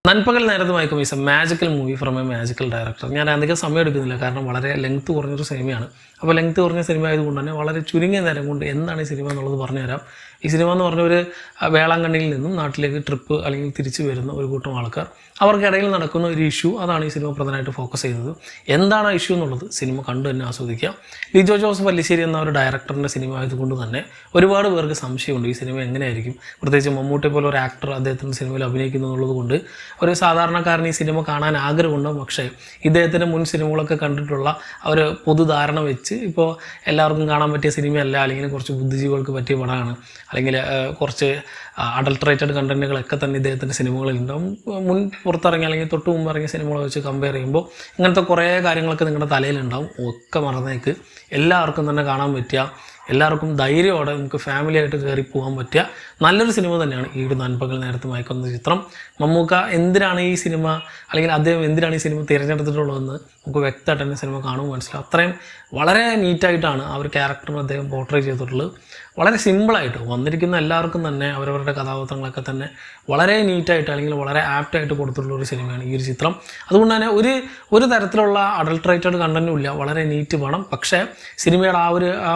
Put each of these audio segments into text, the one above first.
Nanpakal Nerathu Mayakkam is a magical movie from a magical director. ഞാൻ അധികം സമയം എടുക്കുന്നില്ല, കാരണം വളരെ ലെങ്ത് കുറഞ്ഞൊരു സിനിമയാണ്. അപ്പോൾ ലെങ്ത് കുറഞ്ഞ സിനിമ ആയതുകൊണ്ട് തന്നെ വളരെ ചുരുങ്ങിയ നേരം കൊണ്ട് എന്താണ് ഈ സിനിമ എന്നുള്ളത് പറഞ്ഞുതരാം. ഈ സിനിമ എന്ന് പറഞ്ഞ ഒരു വേളാങ്കണ്ണിയിൽ നിന്നും നാട്ടിലേക്ക് ട്രിപ്പ് അല്ലെങ്കിൽ തിരിച്ചു വരുന്ന ഒരു കൂട്ടം ആൾക്കാർ, അവർക്കിടയിൽ നടക്കുന്ന ഒരു ഇഷ്യൂ, അതാണ് ഈ സിനിമ പ്രധാനമായിട്ട് ഫോക്കസ് ചെയ്യുന്നത്. എന്താണ് ആ ഇഷ്യൂ എന്നുള്ളത് സിനിമ കണ്ടു തന്നെ ആസ്വദിക്കുക. ലിജോ ജോസഫ് പല്ലിശ്ശേരി എന്ന ഒരു ഡയറക്ടറിൻ്റെ സിനിമ ആയതുകൊണ്ട് തന്നെ ഒരുപാട് പേർക്ക് സംശയമുണ്ട് ഈ സിനിമ എങ്ങനെയായിരിക്കും. പ്രത്യേകിച്ച് മമ്മൂട്ടി പോലെ ഒരു ആക്ടർ അദ്ദേഹത്തിൻ്റെ സിനിമയിൽ അഭിനയിക്കുന്നു എന്നുള്ളത് കൊണ്ട് ഒരു സാധാരണക്കാരൻ ഈ സിനിമ കാണാൻ ആഗ്രഹമുണ്ടാകും. പക്ഷേ ഇദ്ദേഹത്തിൻ്റെ മുൻ സിനിമകളൊക്കെ കണ്ടിട്ടുള്ള ഒരു പൊതുധാരണ വെച്ച് ഇപ്പോൾ എല്ലാവർക്കും കാണാൻ പറ്റിയ സിനിമയല്ല, അല്ലെങ്കിൽ കുറച്ച് ബുദ്ധിജീവികൾക്ക് പറ്റിയ പടമാണ്, അല്ലെങ്കിൽ കുറച്ച് അഡൾട്ടറേറ്റഡ് കണ്ടൻറ്റുകളൊക്കെ തന്നെ ഇദ്ദേഹത്തിൻ്റെ സിനിമകളിലുണ്ടാവും. മുൻ പുറത്തിറങ്ങിയ അല്ലെങ്കിൽ തൊട്ട് മുമ്പ് ഇറങ്ങിയ സിനിമകളെ വെച്ച് കമ്പയർ ചെയ്യുമ്പോൾ ഇങ്ങനത്തെ കുറേ കാര്യങ്ങളൊക്കെ നിങ്ങളുടെ തലയിലുണ്ടാവും. ഒക്കെ മറന്നേക്ക് എല്ലാവർക്കും തന്നെ കാണാൻ പറ്റിയ, എല്ലാവർക്കും ധൈര്യത്തോടെ നമുക്ക് ഫാമിലിയായിട്ട് കയറി പോകാൻ പറ്റിയ നല്ലൊരു സിനിമ തന്നെയാണ് ഈ ഒരു നൻപകൽ നേരത്ത് മയക്കുന്ന ചിത്രം. മമ്മൂക്ക എന്തിനാണ് ഈ സിനിമ, അല്ലെങ്കിൽ അദ്ദേഹം എന്തിനാണ് ഈ സിനിമ തിരഞ്ഞെടുത്തിട്ടുള്ളതെന്ന് നമുക്ക് വ്യക്തമായിട്ട് തന്നെ സിനിമ കാണുമ്പോൾ മനസ്സിലാവും. അത്രയും വളരെ നീറ്റായിട്ടാണ് ആ ഒരു ക്യാരക്ടറിനെ അദ്ദേഹം പോർട്രേ ചെയ്തിട്ടുള്ളത്. വളരെ സിമ്പിളായിട്ട് വന്നിരിക്കുന്ന എല്ലാവർക്കും തന്നെ അവരവരുടെ കഥാപാത്രങ്ങളൊക്കെ തന്നെ വളരെ നീറ്റായിട്ട് അല്ലെങ്കിൽ വളരെ ആപ്റ്റായിട്ട് കൊടുത്തിട്ടുള്ള ഒരു സിനിമയാണ് ഈ ഒരു ചിത്രം. അതുകൊണ്ട് തന്നെ ഒരു തരത്തിലുള്ള അഡൾട്ടറേറ്റഡ് കണ്ടൻറ്റും ഇല്ല, വളരെ നീറ്റ് വേണം. പക്ഷേ സിനിമയുടെ ആ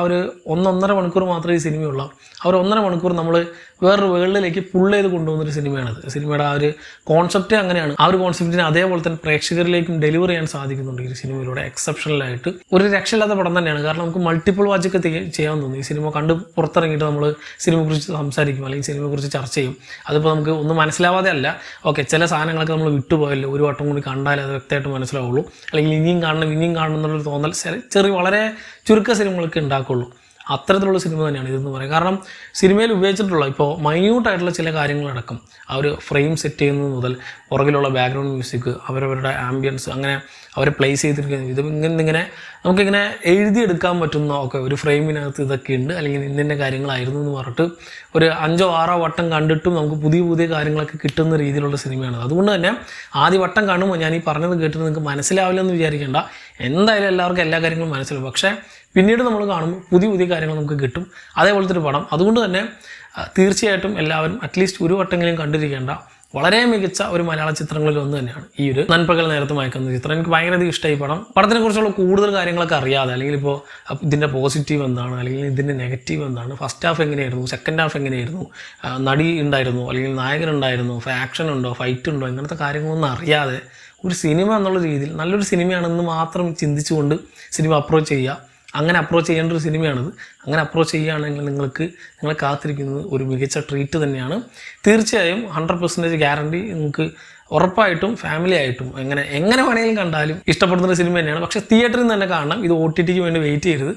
ഒരു 1.5 മണിക്കൂർ മാത്രമേ ഈ സിനിമയുള്ളൂ. ആ ഒരു 1.5 മണിക്കൂർ നമ്മൾ വേറൊരു വേൾഡിലേക്ക് പുൾ ചെയ്ത് കൊണ്ടുപോകുന്നൊരു സിനിമയാണത്. സിനിമയുടെ ആ ഒരു കോൺസെപ്റ്റ് അങ്ങനെയാണ്. ആ ഒരു കോൺസെപ്റ്റിനെ അതേപോലെ തന്നെ പ്രേക്ഷകരിലേക്കും ഡെലിവർ ചെയ്യാൻ സാധിക്കുന്നുണ്ട് ഈ സിനിമയിലൂടെ. എക്സെപ്ഷണലായിട്ട് ഒരു രക്ഷയില്ലാത്ത പടം തന്നെയാണ്. കാരണം നമുക്ക് മൾട്ടിപ്പിൾ വാച്ചൊക്കെ ചെയ്യാൻ തോന്നും. ഈ സിനിമ കണ്ട് പുറത്തിറങ്ങിയിട്ട് നമ്മൾ സിനിമയെക്കുറിച്ച് സംസാരിക്കും അല്ലെങ്കിൽ സിനിമയെക്കുറിച്ച് ചർച്ച ചെയ്യും. അതിപ്പോൾ നമുക്ക് ഒന്നും മനസ്സിലാവാതെ അല്ല, ഓക്കെ ചില സാധനങ്ങളൊക്കെ നമ്മൾ വിട്ടുപോയല്ലോ, ഒരു വട്ടം കൂടി കണ്ടാലേ അത് വ്യക്തമായിട്ട് മനസ്സിലാവുള്ളൂ, അല്ലെങ്കിൽ ഇനിയും കാണണം എന്നുള്ളൊരു തോന്നൽ ചെറിയ വളരെ ചുരുക്ക സിനിമകൾക്ക് ഉണ്ടാക്കുള്ളൂ. അത്തരത്തിലുള്ള സിനിമ തന്നെയാണ് ഇതെന്ന് പറയാം. കാരണം സിനിമയിൽ ഉപയോഗിച്ചിട്ടുള്ള ഇപ്പോൾ മൈന്യൂട്ടായിട്ടുള്ള ചില കാര്യങ്ങളടക്കം, ആ ഒരു ഫ്രെയിം സെറ്റ് ചെയ്യുന്നത് മുതൽ പുറകിലുള്ള ബാക്ക്ഗ്രൗണ്ട് മ്യൂസിക്, അവരവരുടെ ആംബിയൻസ്, അങ്ങനെ അവരെ പ്ലേസ് ചെയ്തിരിക്കുന്നത്, ഇത് ഇങ്ങനെ നമുക്കിങ്ങനെ എഴുതിയെടുക്കാൻ പറ്റുന്ന ഒക്കെ ഒരു ഫ്രെയിമിനകത്ത് ഇതൊക്കെ ഉണ്ട്, അല്ലെങ്കിൽ ഇന്ന കാര്യങ്ങളായിരുന്നു എന്ന് പറഞ്ഞിട്ട് ഒരു 5-6 വട്ടം കണ്ടിട്ടും നമുക്ക് പുതിയ കാര്യങ്ങളൊക്കെ കിട്ടുന്ന രീതിയിലുള്ള സിനിമയാണ്. അതുകൊണ്ട് തന്നെ ആദ്യ വട്ടം കാണുമ്പോൾ ഞാൻ ഈ പറഞ്ഞത് കേട്ടിട്ട് നിങ്ങൾക്ക് മനസ്സിലാവില്ലെന്ന് വിചാരിക്കേണ്ട. എന്തായാലും എല്ലാവർക്കും എല്ലാ കാര്യങ്ങളും മനസ്സിലാവും. പക്ഷേ പിന്നീട് നമ്മൾ കാണുമ്പോൾ പുതിയ കാര്യങ്ങൾ നമുക്ക് കിട്ടും. അതേപോലത്തെ ഒരു പടം. അതുകൊണ്ട് തന്നെ തീർച്ചയായിട്ടും എല്ലാവരും അറ്റ്ലീസ്റ്റ് ഒരു വട്ടെങ്കിലും കണ്ടിരിക്കേണ്ട വളരെ മികച്ച ഒരു മലയാള ചിത്രങ്ങളിൽ ഒന്ന് തന്നെയാണ് ഈ ഒരു നൻപകൽ നേരത്ത് മയക്കുന്ന ചിത്രം. എനിക്ക് ഭയങ്കരധികം ഇഷ്ടമായി പടം. പടത്തിനെ കുറിച്ചുള്ള കൂടുതൽ കാര്യങ്ങളൊക്കെ അറിയാതെ, അല്ലെങ്കിൽ ഇപ്പോൾ ഇതിൻ്റെ പോസിറ്റീവ് എന്താണ്, അല്ലെങ്കിൽ ഇതിൻ്റെ നെഗറ്റീവ് എന്താണ്, ഫസ്റ്റ് ഹാഫ് എങ്ങനെയായിരുന്നു, സെക്കൻഡ് ഹാഫ് എങ്ങനെയായിരുന്നു, നടി ഉണ്ടായിരുന്നു അല്ലെങ്കിൽ നായകനുണ്ടായിരുന്നു, ആക്ഷൻ ഉണ്ടോ, ഫൈറ്റ് ഉണ്ടോ, ഇങ്ങനത്തെ കാര്യങ്ങളൊന്നും അറിയാതെ ഒരു സിനിമ എന്നുള്ള രീതിയിൽ നല്ലൊരു സിനിമയാണെന്ന് മാത്രം ചിന്തിച്ചുകൊണ്ട് സിനിമ അപ്രോച്ച് ചെയ്യുക. അങ്ങനെ അപ്രോച്ച് ചെയ്യേണ്ട ഒരു സിനിമയാണിത്. അങ്ങനെ അപ്രോച്ച് ചെയ്യുകയാണെങ്കിൽ നിങ്ങളെ കാത്തിരിക്കുന്നത് ഒരു മികച്ച ട്രീറ്റ് തന്നെയാണ്. തീർച്ചയായും 100% ഗ്യാരണ്ടി നിങ്ങൾക്ക് ഉറപ്പായിട്ടും ഫാമിലി ആയിട്ടും എങ്ങനെ വേണമെങ്കിലും കണ്ടാലും ഇഷ്ടപ്പെടുന്ന സിനിമ തന്നെയാണ്. പക്ഷേ തിയേറ്ററിൽ നിന്ന് തന്നെ കാണണം. ഇത് OTTക്ക് വേണ്ടി വെയിറ്റ് ചെയ്യരുത്.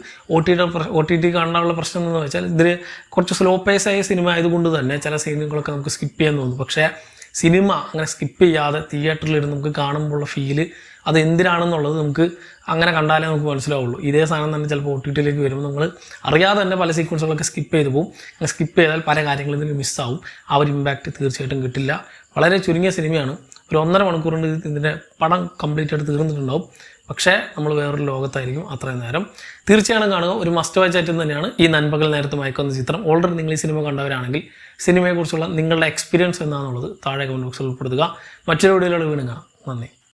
OTT കാണാനുള്ള പ്രശ്നം എന്ന് വെച്ചാൽ ഇതിൽ കുറച്ച് സ്ലോ പേസായ സിനിമ ആയതുകൊണ്ട് തന്നെ ചില സീനുകളൊക്കെ നമുക്ക് സ്കിപ്പ് ചെയ്യാൻ തോന്നും. പക്ഷേ സിനിമ അങ്ങനെ സ്കിപ്പ് ചെയ്യാതെ തിയേറ്ററിലിരുന്ന് നമുക്ക് കാണുമ്പോഴുള്ള ഫീല് അത് എന്തിനാണെന്നുള്ളത് നമുക്ക് അങ്ങനെ കണ്ടാലേ നമുക്ക് മനസ്സിലാവുള്ളൂ. ഇതേ സാധനം തന്നെ ചിലപ്പോൾ OTTയിലേക്ക് വരുമ്പോൾ നമ്മൾ അറിയാതെ തന്നെ പല സീക്വൻസുകളൊക്കെ സ്കിപ്പ് ചെയ്ത് പോകും. അങ്ങനെ സ്കിപ്പ് ചെയ്താൽ പല കാര്യങ്ങളും ഇതിന് മിസ്സാവും. ആ ഒരു ഇമ്പാക്റ്റ് തീർച്ചയായിട്ടും കിട്ടില്ല. വളരെ ചുരുങ്ങിയ സിനിമയാണ്. ഒരു 1.5 മണിക്കൂർ കൊണ്ട് ഇതിൻ്റെ പടം കംപ്ലീറ്റ് ആയിട്ട് തീർന്നിട്ടുണ്ടാവും. പക്ഷേ നമ്മൾ വേറൊരു ലോകത്തായിരിക്കും അത്രയും നേരം. തീർച്ചയായും കാണുക. ഒരു മസ്റ്റ് വാച്ച് ഐറ്റം തന്നെയാണ് ഈ നൻപകൽ നേരത്ത് മയക്കുന്ന ചിത്രം. ഓൾറെഡി നിങ്ങൾ ഈ സിനിമ കണ്ടവരാണെങ്കിൽ സിനിമയെക്കുറിച്ചുള്ള നിങ്ങളുടെ എക്സ്പീരിയൻസ് എന്താണെന്നുള്ളത് താഴെ കമൻറ്റ് ബോക്സിൽ ഉൾപ്പെടുത്തുക. മറ്റൊരു വീഡിയോയിലൂടെ വീണ്ടും കാണാം. നന്ദി.